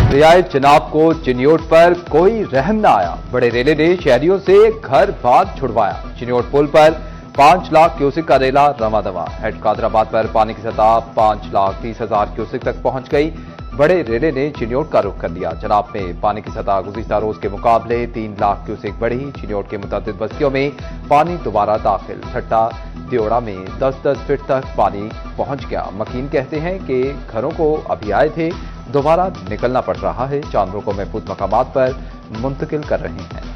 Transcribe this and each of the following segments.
दरियाए चिनाब को चिन्योट पर कोई रहम न आया। बड़े रेले ने शहरियों से घर बार छुड़वाया। चिन्योट पुल पर 5 लाख क्यूसिक का रेला रवादवा। हेड कादराबाद पर पानी की सतह 5,30,000 क्यूसिक तक पहुंच गई। बड़े रेले ने चिन्योट का रुख कर लिया। चिनाब में पानी की सतह गुज़िश्ता रोज के मुकाबले 3 लाख क्यूसिक बढ़ी। चिन्योट के मुतअद्दिद बस्तियों में पानी दोबारा दाखिल। ठट्टा दियोड़ा में 10-10 फीट तक पानी पहुंच गया। मकीन कहते हैं कि घरों को अभी आए थे, दोबारा निकलना पड़ रहा है। जानवरों को महफूज मकामात पर मुंतकिल कर रहे हैं।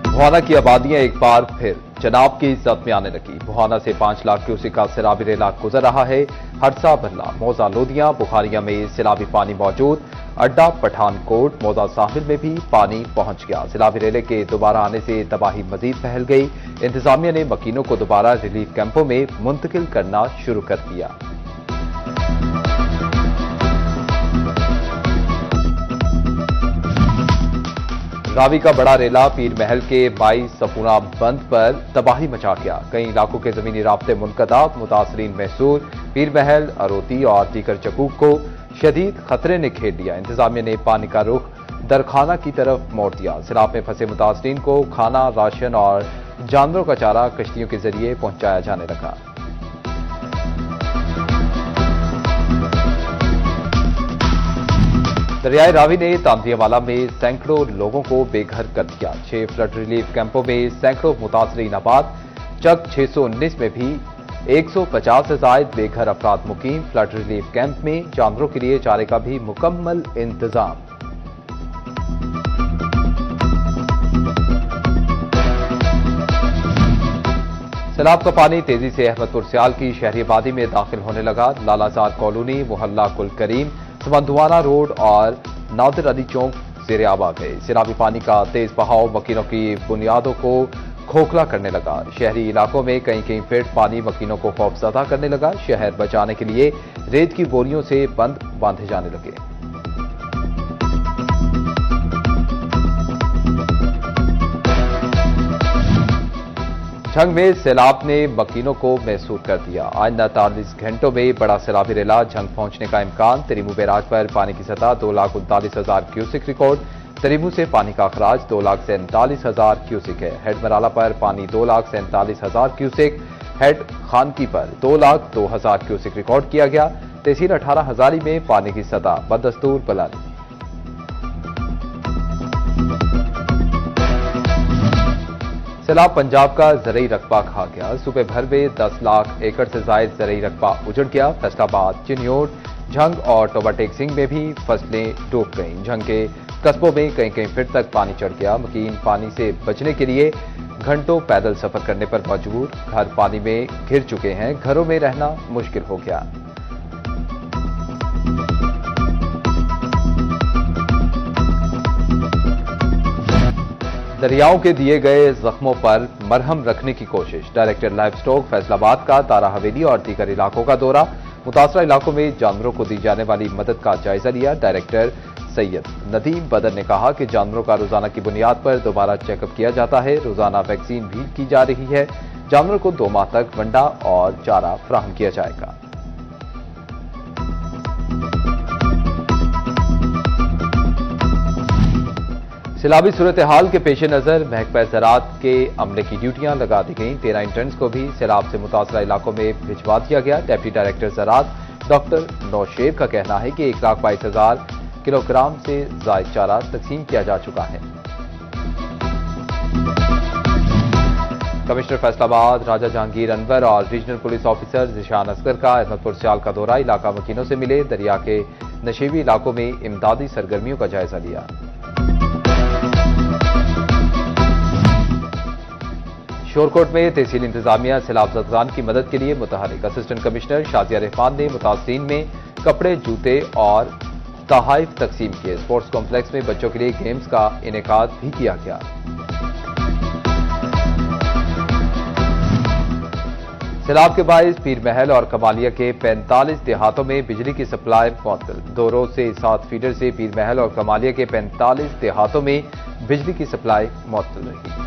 भुहाना की आबादियां एक बार फिर चिनाब की जद में आने लगी। भुहाना से 5 लाख क्यूसिक का सैलाबी रेला गुजर रहा है। हरसा बरला, मौजा लोदियां, बुखारिया में सैलाबी पानी मौजूद। अड्डा पठानकोट, मौजा साहिल में भी पानी पहुंच गया। सैलाबी रेले के दोबारा आने से तबाही मजीद फैल गई। इंतजामिया ने मकीनों को दोबारा रिलीफ कैंपों में मुंतकिल करना शुरू कर दिया। रावी का बड़ा रेला पीर महल के 22 सपूना बंद पर तबाही मचा गया। कई इलाकों के जमीनी राब्ते मुनक़ता। मुतासरीन मैसूर, पीर महल, अरोती और दीगर चकूक को शदीद खतरे ने घेर लिया। इंतजामिया ने पानी का रुख दरखाना की तरफ मोड़ दिया। सैलाब में फंसे मुतासरीन को खाना, राशन और जानवरों का चारा कश्तियों के जरिए पहुंचाया जाने लगा। दरियाए रावी ने तांदियावाला में सैकड़ों लोगों को बेघर कर दिया। 6 फ्लड रिलीफ कैंपों में सैकड़ों मुतासरीन आबाद। चक 619 में भी 150 से जायद बेघर अफराद मुकीम। फ्लड रिलीफ कैंप में जानवरों के लिए चारे का भी मुकम्मल इंतजाम। सैलाब का पानी तेजी से अहमदपुर सियाल की शहरी आबादी में दाखिल होने लगा। लालाजार कॉलोनी, मोहल्ला कुल करीम, समंदवाना रोड और नादिर अली चौक ज़ेर-ए-आब आ गए। सैलाबी पानी का तेज बहाव मकीनों की बुनियादों को खोखला करने लगा। शहरी इलाकों में कई फीट पानी मकीनों को खौफजदा करने लगा। शहर बचाने के लिए रेत की बोरियों से बंद बांधे जाने लगे। झंग में सैलाब ने मकीनों को महसूर कर दिया। आइंदा 48 घंटों में बड़ा सैलाबी रेला झंग पहुंचने का इम्कान। तरीमू बैराज पर पानी की सतह 2,39,000 क्यूसिक रिकॉर्ड। तरीमू से पानी का अखराज 2,47,000 क्यूसिक है। हेड मराला पर पानी 2,47,000 क्यूसिक। हेड खानकी पर 2,02,000 क्यूसिक रिकॉर्ड किया गया। तहसील 18 हजारी में पानी की सतह बदस्तूर बुलंद। सैलाब पंजाब का ज़रई रकबा खा गया। सूबे भर में 10 लाख एकड़ से जायद ज़रई रकबा उजड़ गया। फैसलाबाद, चिन्योट, झंग और टोबाटेक सिंह में भी फसलें डूब गईं। झंग के कस्बों में कई फीट तक पानी चढ़ गया। मकीन पानी से बचने के लिए घंटों पैदल सफर करने पर मजबूर। घर पानी में घिर चुके हैं। घरों में रहना मुश्किल हो गया। दरियाओं के दिए गए जख्मों पर मरहम रखने की कोशिश। डायरेक्टर लाइफ स्टॉक फैसलाबाद का तारा हवेली और दीगर इलाकों का दौरा। मुतासरा इलाकों में जानवरों को दी जाने वाली मदद का जायजा लिया। डायरेक्टर सैयद नदीम बदर ने कहा कि जानवरों का रोजाना की बुनियाद पर दोबारा चेकअप किया जाता है। रोजाना वैक्सीन भी की जा रही है। जानवरों को 2 माह तक वंडा और चारा फराहम किया जाएगा। सैलाबी सूरत हाल के पेश नजर महकमा ज़राअत के अमले की ड्यूटियां लगा दी गईं। 13 इंटर्न्स को भी सैलाब से मुतासरा इलाकों में भिजवा दिया गया। डेप्टी डायरेक्टर ज़राअत डॉक्टर नौशेर का कहना है कि 1,22,000 किलोग्राम से जायद चारा तकसीम किया जा चुका है। कमिश्नर फैसलाबाद राजा जहांगीर अनवर और regional police officer Zeeshan Asghar का अहमदपुर सियाल का दौरा। इलाका मकीनों से मिले। दरिया के नशीबी इलाकों में इमदादी सरगर्मियों का जायजा लिया। शोरकोट में तहसील इंतजामिया सैलाब ज़दगान की मदद के लिए मुतहरिक। असिस्टेंट कमिश्नर शाजिया रहमान ने मुतासरीन में कपड़े, जूते और तोहफे तकसीम किए। स्पोर्ट्स कॉम्प्लेक्स में बच्चों के लिए गेम्स का इनेकाद भी किया गया। सैलाब के बाइस पीर महल और कमालिया के 45 देहातों में बिजली की सप्लाई मुअत्तल। 2 रोज से 7 फीडर से पीर महल और कमालिया के 45 देहातों में बिजली की सप्लाई मुअत्तल रही।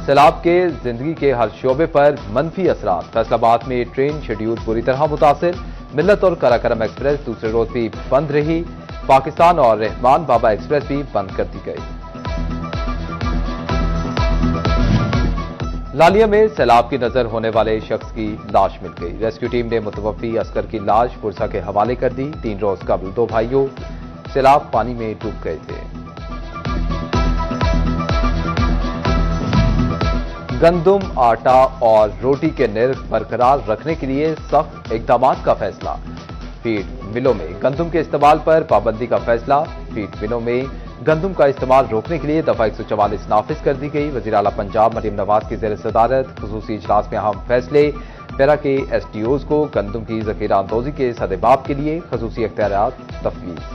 सैलाब के जिंदगी के हर शोबे पर मनफी असरात। फैसलाबाद में ट्रेन शेड्यूल पूरी तरह मुतासिर। मिल्लत और कराकरम एक्सप्रेस दूसरे रोज भी बंद रही। पाकिस्तान और रहमान बाबा एक्सप्रेस भी बंद कर दी गई। लालिया में सैलाब की नजर होने वाले शख्स की लाश मिल गई। रेस्क्यू टीम ने मुतवफ़ी अस्कर की लाश पुरसा के हवाले कर दी। 3 रोज कबल 2 भाइयों सैलाब पानी में डूब गए थे। गंदम, आटा और रोटी के निर्ख बरकरार रखने के लिए सख्त इक़दामात का फैसला। फीड मिलों में गंदम के इस्तेमाल पर पाबंदी का फैसला। फीड मिलों में गंदम का इस्तेमाल रोकने के लिए दफा 144 नाफिज कर दी गई। वज़ीर आला पंजाब मरियम नवाज की ज़ेर सदारत खुसूसी इजलास में अहम फैसले। पैरा के SDOs को गंदम की ज़ख़ीरा अंदोज़ी के सदेबाब के लिए खुसूसी इख्तियारात तफवीज़।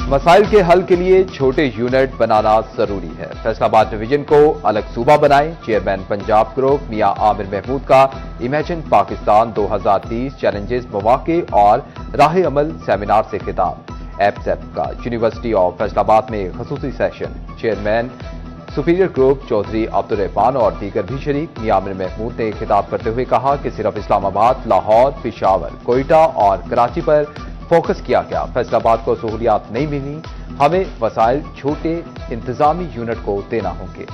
मसाइल के हल के लिए छोटे यूनिट बनाना जरूरी है। फैसलाबाद डिवीजन को अलग सूबा बनाएं। चेयरमैन पंजाब ग्रुप मियां आमिर महमूद का इमेजिन पाकिस्तान 2030 चैलेंजेस, मौके और राह अमल सेमिनार से खिताब। एपसेप का यूनिवर्सिटी ऑफ फैसलाबाद में खसूसी session. Chairman superior group Chaudhry Abdul Rehman और दीगर भी शरीक। मियां आमिर महमूद ने खिताब करते हुए कहा कि सिर्फ इस्लामाबाद, लाहौर, पेशावर, कोयटा और कराची पर फोकस किया गया। फैसलाबाद को सहूलियात नहीं मिली। हमें वसाइल छोटे इंतजामी यूनिट को देना होंगे।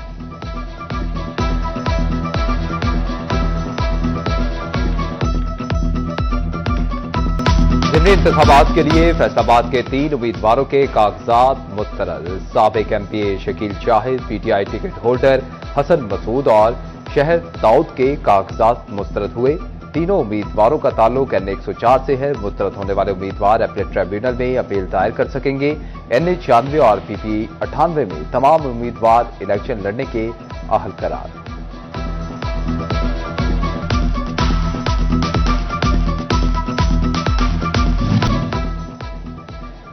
ज़िमनी इंतखाबात के लिए फैसलाबाद के 3 उम्मीदवारों के कागजात मुस्तरद। साबिक MP Shakeel Shahid, PTI ticket holder Hasan Masood और शहर दाऊद के कागजात मुस्तरद हुए। तीनों उम्मीदवारों का ताल्लुक NH 104 से है। मुस्तरद होने वाले उम्मीदवार अपील ट्रिब्यूनल में अपील दायर कर सकेंगे। NH 96 और PP 98 में तमाम उम्मीदवार इलेक्शन लड़ने के अहल करार।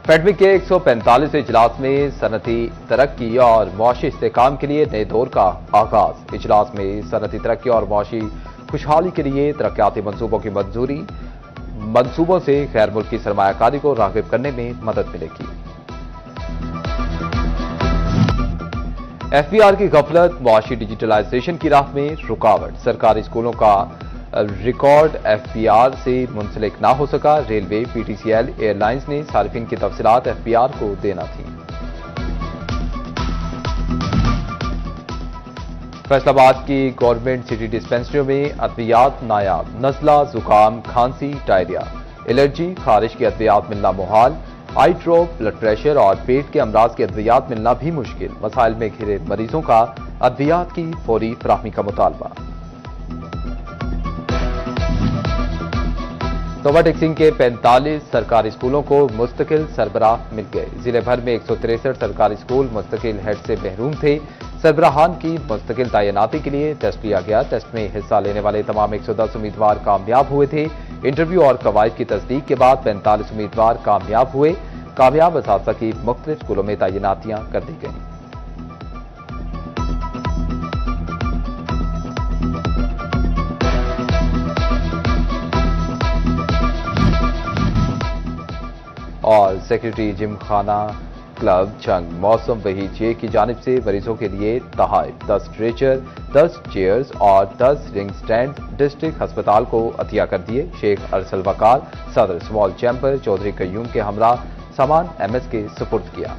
फेडमी के 145 इजलास में सनती तरक्की और मुआशी इस्तेहकाम के लिए नए दौर का आगाज। इजलास में सनती तरक्की और मुआशी खुशहाली के लिए तरक्याती मंसूबों की मंजूरी। मंसूबों से गैर मुल्की सरमायाकारी को राग़िब करने में मदद मिलेगी। FBR की गफलत मुआशी डिजिटलाइजेशन की राह में रुकावट। सरकारी स्कूलों का रिकॉर्ड FBR से मुंसलिक ना हो सका। रेलवे, PTCL, एयरलाइंस ने सार्फिन की तफसीलात FBR को देना थी। फैसलाबाद की गवर्नमेंट सिटी डिस्पेंसरियों में अद्वियात नायाब। नज़ला, जुकाम, खांसी, डायरिया, एलर्जी, खारिश की अद्वियात मिलना मुहाल। आई ड्रॉप, ब्लड प्रेशर और पेट के अमराज की अद्वियात मिलना भी मुश्किल। मसाइल में घिरे मरीजों का अद्वियात की फौरी फराहमी का मुतालबा। तोबा टेक्सिंग के 45 सरकारी स्कूलों को मुस्तकिल सरबराह मिल गए। जिले भर में 163 सरकारी स्कूल मुस्तकिल हेड से महरूम थे। सरबराहान की मुस्तकिल तैनाती के लिए टेस्ट लिया गया। टेस्ट में हिस्सा लेने वाले तमाम 110 उम्मीदवार कामयाब हुए थे। इंटरव्यू और कवायद की तस्दीक के बाद 45 उम्मीदवार कामयाब हुए। कामयाब असातिज़ा की मुख्तलिफ स्कूलों में तैनातियां कर दी गईं। और सेक्रेटरी जिमखाना क्लब जंग मौसम वहीजे की जानिब से मरीजों के लिए तहाइफ 10 स्ट्रेचर, 10 चेयर्स और 10 रिंग स्टैंड डिस्ट्रिक्ट अस्पताल को अतिया कर दिए। शेख अरसल वकार, सदर स्मॉल चैम्बर चौधरी कयूम के हमरा सामान MS के सुपुर्द किया।